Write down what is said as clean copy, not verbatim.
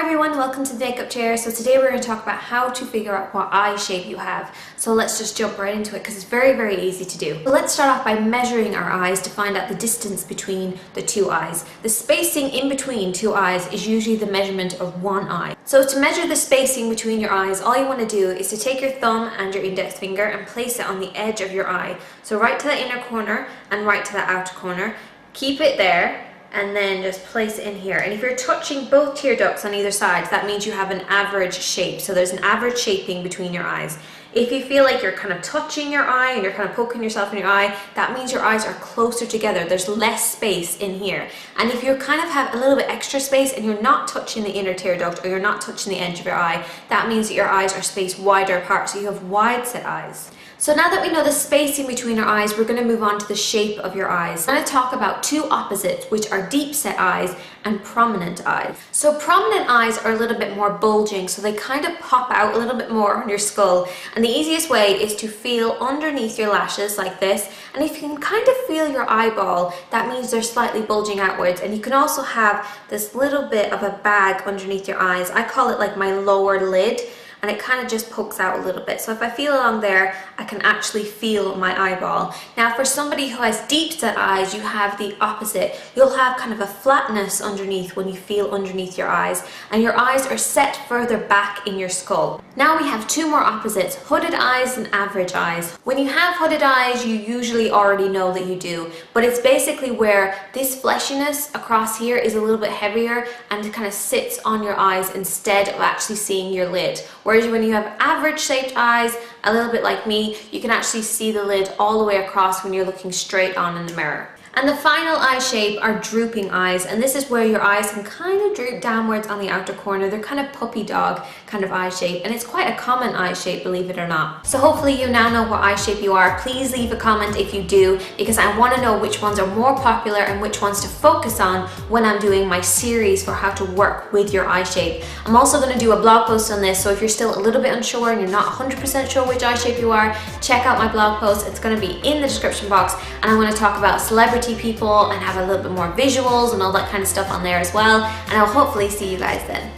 everyone, welcome to the Makeup Chair. So today we're going to talk about how to figure out what eye shape you have. So let's just jump right into it because it's very easy to do. So let's start off by measuring our eyes to find out the distance between the two eyes. The spacing in between two eyes is usually the measurement of one eye. So to measure the spacing between your eyes, all you want to do is to take your thumb and your index finger and place it on the edge of your eye. So right to the inner corner and right to the outer corner. Keep it there. And then just place it in here. And if you're touching both tear ducts on either side, that means you have an average shape. So there's an average shaping between your eyes. If you feel like you're kind of touching your eye and you're kind of poking yourself in your eye, that means your eyes are closer together. There's less space in here. And if you kind of have a little bit extra space and you're not touching the inner tear duct or you're not touching the edge of your eye, that means that your eyes are spaced wider apart. So you have wide set eyes. So now that we know the spacing between our eyes, we're going to move on to the shape of your eyes. I'm going to talk about two opposites, which are deep set eyes and prominent eyes. So prominent eyes are a little bit more bulging, so they kind of pop out a little bit more on your skull. And the easiest way is to feel underneath your lashes like this. And if you can kind of feel your eyeball, that means they're slightly bulging outwards. And you can also have this little bit of a bag underneath your eyes. I call it like my lower lid. And it kind of just pokes out a little bit. So if I feel along there, I can actually feel my eyeball. Now for somebody who has deep set eyes, you have the opposite. You'll have kind of a flatness underneath when you feel underneath your eyes, and your eyes are set further back in your skull. Now we have two more opposites, hooded eyes and average eyes. When you have hooded eyes, you usually already know that you do, but it's basically where this fleshiness across here is a little bit heavier and it kind of sits on your eyes instead of actually seeing your lid. Whereas when you have average shaped eyes, a little bit like me, you can actually see the lid all the way across when you're looking straight on in the mirror. And the final eye shape are drooping eyes, and this is where your eyes can kind of droop downwards on the outer corner. They're kind of puppy dog kind of eye shape, and it's quite a common eye shape, believe it or not. So hopefully you now know what eye shape you are. Please leave a comment if you do, because I want to know which ones are more popular and which ones to focus on when I'm doing my series for how to work with your eye shape. I'm also going to do a blog post on this, so if you're still a little bit unsure and you're not 100% sure which eye shape you are, check out my blog post. It's going to be in the description box, and I'm going to talk about celebrity people and have a little bit more visuals and all that kind of stuff on there as well, and I'll hopefully see you guys then.